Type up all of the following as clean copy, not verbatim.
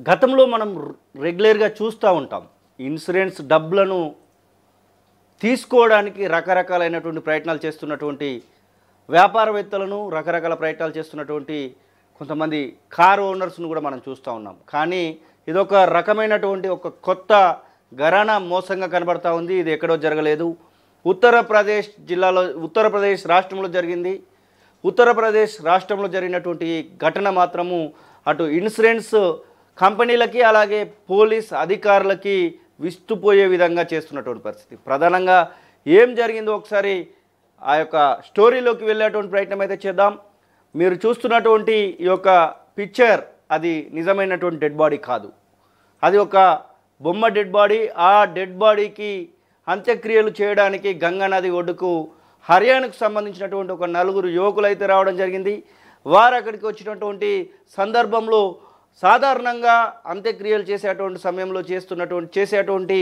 గతంలో మనం రెగ్యులర్గా చూస్తూ ఉంటాం. ఇన్సూరెన్స్ డబ్బులను తీసుకోవడానికి రకరకాలైనటువంటి ప్రయత్నాలు చేస్తున్నటువంటి వ్యాపారవేత్తలను, రకరకాల ప్రయత్నాలు చేస్తున్నటువంటి కొంతమంది కార్ ఓనర్స్ను కూడా మనం చూస్తూ ఉన్నాం. కానీ ఇదొక రకమైనటువంటి ఒక కొత్త ఘరానా మోసంగా కనబడతా ఉంది. ఇది ఎక్కడో జరగలేదు, ఉత్తరప్రదేశ్ రాష్ట్రంలో జరిగింది. ఉత్తరప్రదేశ్ రాష్ట్రంలో జరిగినటువంటి ఘటన మాత్రము అటు ఇన్సూరెన్స్ కంపెనీలకి అలాగే పోలీస్ అధికారులకి విస్తుపోయే విధంగా చేస్తున్నటువంటి పరిస్థితి. ప్రధానంగా ఏం జరిగిందో ఒకసారి ఆ యొక్క స్టోరీలోకి వెళ్ళేటువంటి ప్రయత్నం అయితే చేద్దాం. మీరు చూస్తున్నటువంటి ఈ యొక్క పిక్చర్ అది నిజమైనటువంటి డెడ్ బాడీ కాదు, అది ఒక బొమ్మ డెడ్ బాడీ. ఆ డెడ్ బాడీకి అంత్యక్రియలు చేయడానికి గంగా నది ఒడ్డుకు హర్యానాకు సంబంధించినటువంటి ఒక 4 యువకులు అయితే రావడం జరిగింది. వారు అక్కడికి వచ్చినటువంటి సందర్భంలో సాధారణంగా అంత్యక్రియలు చేసేటువంటి సమయంలో చేసేటువంటి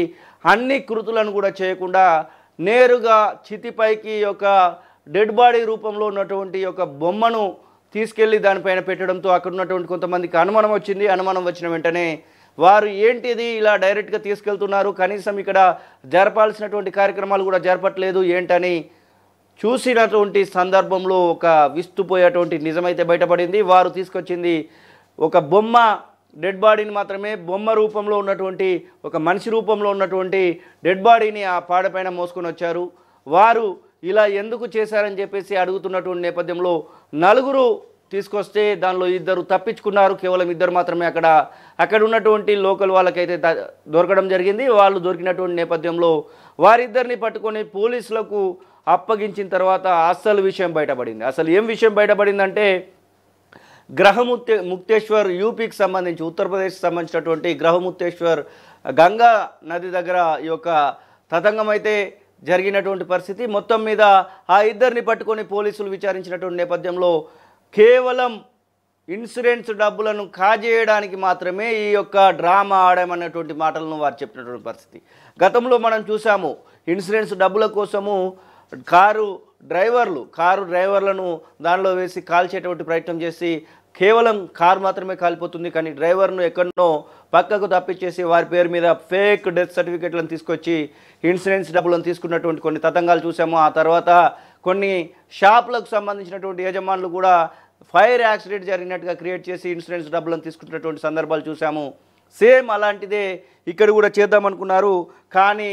అన్ని కృతులను కూడా చేయకుండా నేరుగా చితిపైకి ఒక డెడ్ బాడీ రూపంలో ఉన్నటువంటి ఒక బొమ్మను తీసుకెళ్ళి దానిపైన పెట్టడంతో అక్కడ ఉన్నటువంటి కొంతమందికి అనుమానం వచ్చింది. అనుమానం వచ్చిన వెంటనే వారు ఏంటిది ఇలా డైరెక్ట్గా తీసుకెళ్తున్నారు, కనీసం ఇక్కడ జరపాల్సినటువంటి కార్యక్రమాలు కూడా జరపట్లేదు ఏంటని చూసినటువంటి సందర్భంలో ఒక విస్తుపోయేటువంటి నిజమైతే బయటపడింది. వారు తీసుకొచ్చింది ఒక బొమ్మ డెడ్ బాడీని మాత్రమే. బొమ్మ రూపంలో ఉన్నటువంటి ఒక మనిషి రూపంలో ఉన్నటువంటి డెడ్ బాడీని ఆ పాడపైన మోసుకొని వచ్చారు. వారు ఇలా ఎందుకు చేశారని చెప్పేసి అడుగుతున్నటువంటి నేపథ్యంలో 4 తీసుకొస్తే దానిలో 2 తప్పించుకున్నారు. కేవలం 2 మాత్రమే అక్కడ ఉన్నటువంటి లోకల్ వాళ్ళకైతే దొరకడం జరిగింది. వాళ్ళు దొరికినటువంటి నేపథ్యంలో వారిద్దరిని పట్టుకొని పోలీసులకు అప్పగించిన తర్వాత అసలు విషయం బయటపడింది. అసలు ఏం విషయం బయటపడిందంటే గ్రహముక్తేశ్వర్ యూపీకి సంబంధించి ఉత్తరప్రదేశ్కి సంబంధించినటువంటి గ్రహముక్తేశ్వర్ గంగా నది దగ్గర ఈ యొక్క తతంగం అయితే జరిగినటువంటి పరిస్థితి. మొత్తం మీద ఆ 2 పట్టుకొని పోలీసులు విచారించినటువంటి నేపథ్యంలో కేవలం ఇన్సూరెన్స్ డబ్బులను కాజేయడానికి మాత్రమే ఈ యొక్క డ్రామా ఆడామన్నటువంటి మాటలను వారు చెప్పినటువంటి పరిస్థితి. గతంలో మనం చూసాము, ఇన్సూరెన్స్ డబ్బుల కోసము కారు డ్రైవర్లను దానిలో వేసి కాల్చేటువంటి ప్రయత్నం చేసి కేవలం కారు మాత్రమే కాలిపోతుంది, కానీ డ్రైవర్ను ఎక్కడనో పక్కకు తప్పించేసి వారి పేరు మీద ఫేక్ డెత్ సర్టిఫికెట్లను తీసుకొచ్చి ఇన్సూరెన్స్ డబ్బులను తీసుకున్నటువంటి కొన్ని తతంగాలు చూసాము. ఆ తర్వాత కొన్ని షాపులకు సంబంధించినటువంటి యజమానులు కూడా ఫైర్ యాక్సిడెంట్ జరిగినట్టుగా క్రియేట్ చేసి ఇన్సూరెన్స్ డబ్బులను తీసుకున్నటువంటి సందర్భాలు చూసాము. సేమ్ అలాంటిదే ఇక్కడ కూడా చేద్దామనుకున్నారు, కానీ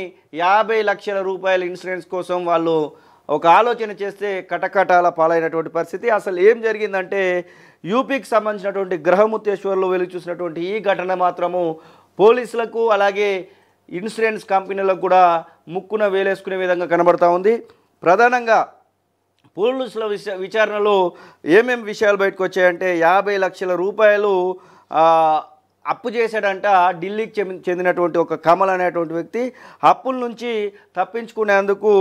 50 లక్షల రూపాయల ఇన్సూరెన్స్ కోసం వాళ్ళు ఒక ఆలోచన చేస్తే కటకటాల పాలైనటువంటి పరిస్థితి. అసలు ఏం జరిగిందంటే యూపీకి సంబంధించినటువంటి గ్రహముక్తేశ్వర్లో వెలుగు చూసినటువంటి ఈ ఘటన మాత్రము పోలీసులకు అలాగే ఇన్సూరెన్స్ కంపెనీలకు కూడా ముక్కున వేలేసుకునే విధంగా కనబడతా ఉంది. ప్రధానంగా పోలీసుల విచారణలో ఏమేమి విషయాలు బయటకు వచ్చాయంటే 50 లక్షల రూపాయలు అప్పు చేశాడంట ఢిల్లీకి చెందినటువంటి ఒక కమల్ అనేటువంటి వ్యక్తి. అప్పుల నుంచి తప్పించుకునేందుకు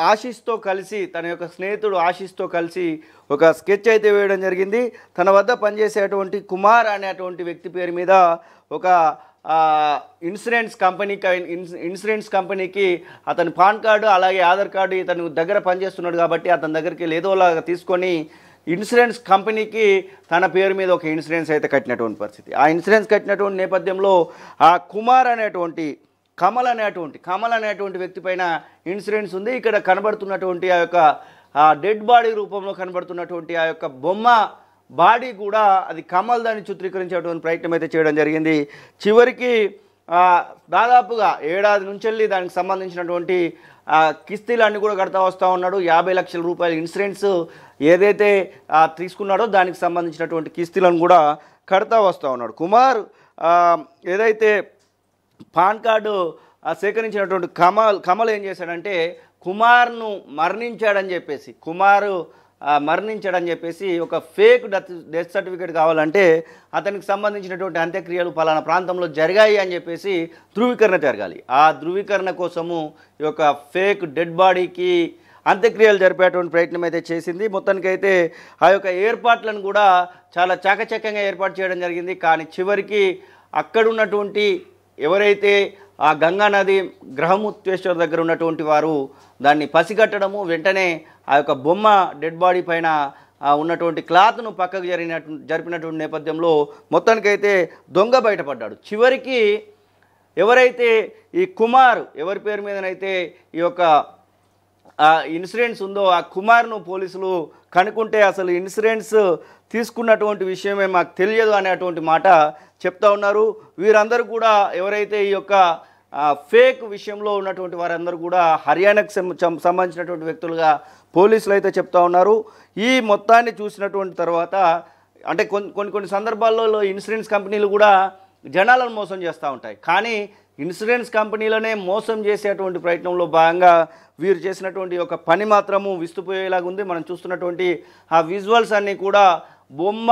ఆశీష్తో కలిసి, తన యొక్క స్నేహితుడు ఆశీష్తో కలిసి ఒక స్కెచ్ అయితే వేయడం జరిగింది. తన వద్ద పనిచేసేటువంటి కుమార్ అనేటువంటి వ్యక్తి పేరు మీద ఒక ఇన్సూరెన్స్ కంపెనీకి అతని పాన్ కార్డు అలాగే ఆధార్ కార్డు ఇతను దగ్గర పనిచేస్తున్నాడు కాబట్టి అతని దగ్గరికి ఏదోలాగా తీసుకొని ఇన్సూరెన్స్ కంపెనీకి తన పేరు మీద ఒక ఇన్సూరెన్స్ అయితే కట్టినటువంటి పరిస్థితి. ఆ ఇన్సూరెన్స్ కట్టినటువంటి నేపథ్యంలో ఆ కుమార్ అనేటువంటి కమల్ అనేటువంటి వ్యక్తి పైన ఇన్సూరెన్స్ ఉంది. ఇక్కడ కనబడుతున్నటువంటి ఆ యొక్క డెడ్ బాడీ రూపంలో కనబడుతున్నటువంటి ఆ యొక్క బొమ్మ బాడీ కూడా అది కమల్ దాన్ని చిత్రీకరించేటువంటి ప్రయత్నం అయితే చేయడం జరిగింది. చివరికి దాదాపుగా 1 ఏడాది నుంచి వెళ్ళి దానికి సంబంధించినటువంటి కిస్తీలన్నీ కూడా కడతా వస్తూ ఉన్నాడు. 50 లక్షల రూపాయల ఇన్సూరెన్స్ ఏదైతే తీసుకున్నాడో దానికి సంబంధించినటువంటి కిస్తీలను కూడా కడతా వస్తూ ఉన్నాడు. కుమార్ ఏదైతే పాన్ కార్డు సేకరించినటువంటి కమల్ ఏం చేశాడంటే కుమార్ను మరణించాడని చెప్పేసి ఒక ఫేక్ డెత్ సర్టిఫికేట్ కావాలంటే అతనికి సంబంధించినటువంటి అంత్యక్రియలు పలానా ప్రాంతంలో జరిగాయి అని చెప్పేసి ధృవీకరణ జరగాలి. ఆ ధృవీకరణ కోసము ఈ యొక్క ఫేక్ డెడ్ బాడీకి అంత్యక్రియలు జరిపేటువంటి ప్రయత్నం అయితే చేసింది. మొత్తానికైతే ఆ యొక్క ఏర్పాట్లను కూడా చాలా చాకచక్యంగా ఏర్పాటు చేయడం జరిగింది. కానీ చివరికి అక్కడున్నటువంటి ఎవరైతే ఆ గంగా నది గ్రహముక్తేశ్వర్ దగ్గర ఉన్నటువంటి వారు దాన్ని పసిగట్టడము, వెంటనే ఆ యొక్క బొమ్మ డెడ్ బాడీ పైన ఉన్నటువంటి క్లాత్ను పక్కకు జరిపినటువంటి నేపథ్యంలో మొత్తానికైతే దొంగ బయటపడ్డాడు. చివరికి ఎవరైతే ఈ కుమార్ ఎవరి పేరు మీదనైతే ఈ యొక్క ఇన్సూరెన్స్ ఉందో ఆ కుమార్ను పోలీసులు కనుక్కుంటే అసలు ఇన్సూరెన్స్ తీసుకున్నటువంటి విషయమే మాకు తెలియదు అనేటువంటి మాట చెప్తా ఉన్నారు. వీరందరూ కూడా ఎవరైతే ఈ యొక్క ఫేక్ విషయంలో ఉన్నటువంటి వారందరూ కూడా హర్యానాకు సంబంధించినటువంటి వ్యక్తులుగా పోలీసులు అయితే చెప్తా ఉన్నారు. ఈ మొత్తాన్ని చూసినటువంటి తర్వాత అంటే కొన్ని సందర్భాల్లో ఇన్సూరెన్స్ కంపెనీలు కూడా జనాలను మోసం చేస్తూ ఉంటాయి. కానీ ఇన్సూరెన్స్ కంపెనీలనే మోసం చేసేటువంటి ప్రయత్నంలో భాగంగా వీరు చేసినటువంటి ఒక పని మాత్రము విస్తుపోయేలాగా ఉంది. మనం చూస్తున్నటువంటి ఆ విజువల్స్ అన్నీ కూడా బొమ్మ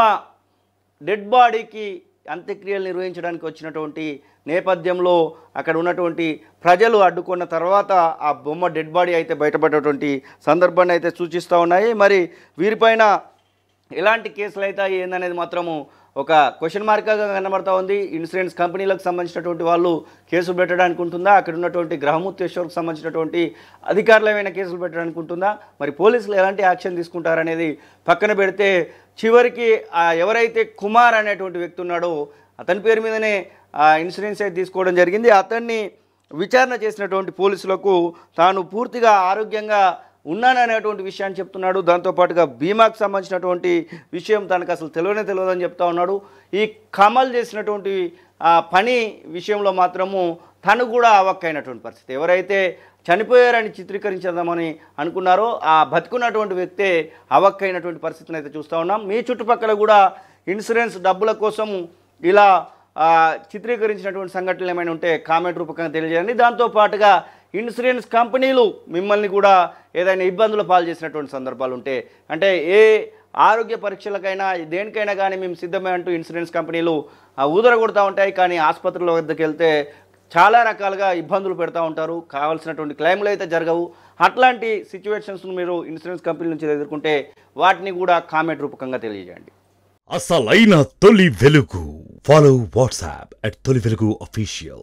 డెడ్ బాడీకి అంత్యక్రియలు నిర్వహించడానికి వచ్చినటువంటి నేపథ్యంలో అక్కడ ఉన్నటువంటి ప్రజలు అడ్డుకున్న తర్వాత ఆ బొమ్మ డెడ్ బాడీ అయితే బయటపడేటువంటి సందర్భాన్ని అయితే సూచిస్తూ ఉన్నాయి. మరి వీరిపైన ఎలాంటి కేసులు అయితే ఏందనేది మాత్రము ఒక క్వశ్చన్ మార్క్గా కనబడతా ఉంది. ఇన్సూరెన్స్ కంపెనీలకు సంబంధించినటువంటి వాళ్ళు కేసులు పెట్టడానికి ఉంటుందా, అక్కడ ఉన్నటువంటి గ్రహముత్తేశ్వర్కి సంబంధించినటువంటి అధికారులు ఏమైనా కేసులు పెట్టడానికి ఉంటుందా, మరి పోలీసులు ఎలాంటి యాక్షన్ తీసుకుంటారనేది పక్కన పెడితే చివరికి ఎవరైతే కుమార్ అనేటువంటి వ్యక్తి ఉన్నాడో అతని పేరు మీదనే ఇన్సూరెన్స్ అయితే తీసుకోవడం జరిగింది. అతన్ని విచారణ చేసినటువంటి పోలీసులకు తాను పూర్తిగా ఆరోగ్యంగా ఉన్నాననేటువంటి విషయాన్ని చెప్తున్నాడు. దాంతోపాటుగా బీమాకు సంబంధించినటువంటి విషయం తనకు అసలు తెలియదని చెప్తా ఉన్నాడు. ఈ కమల్ చేసినటువంటి పని విషయంలో మాత్రము తను కూడా అవక్కైనటువంటి పరిస్థితి. ఎవరైతే చనిపోయారని చిత్రీకరించేద్దామని అనుకున్నారో ఆ బతుకున్నటువంటి వ్యక్తే అవక్కైనటువంటి పరిస్థితిని అయితే చూస్తూ ఉన్నాం. మీ చుట్టుపక్కల కూడా ఇన్సూరెన్స్ డబ్బుల కోసం ఇలా చిత్రీకరించినటువంటి సంఘటనలు ఏమైనా ఉంటే కామెంట్ రూపకంగా తెలియజేయండి. దాంతోపాటుగా ఇన్సూరెన్స్ కంపెనీలు మిమ్మల్ని కూడా ఏదైనా ఇబ్బందులు పాలు చేసినటువంటి సందర్భాలు ఉంటే అంటే ఏ ఆరోగ్య పరీక్షలకైనా దేనికైనా కానీ మేము సిద్ధమే అంటూ ఇన్సూరెన్స్ కంపెనీలు ఊదరగొడుతూ ఉంటాయి. కానీ ఆసుపత్రుల వద్దకు వెళ్తే చాలా రకాలుగా ఇబ్బందులు పెడతా ఉంటారు, కావాల్సినటువంటి క్లెయిమ్లు అయితే జరగవు. అట్లాంటి సిచ్యువేషన్స్ను మీరు ఇన్సూరెన్స్ కంపెనీ నుంచి ఎదుర్కొంటే వాటిని కూడా కామెంట్ రూపకంగా తెలియజేయండి. అసలైన తొలి వెలుగు. ఫాలో వాట్సాప్ @తొలి వెలుగు అఫీషియల్.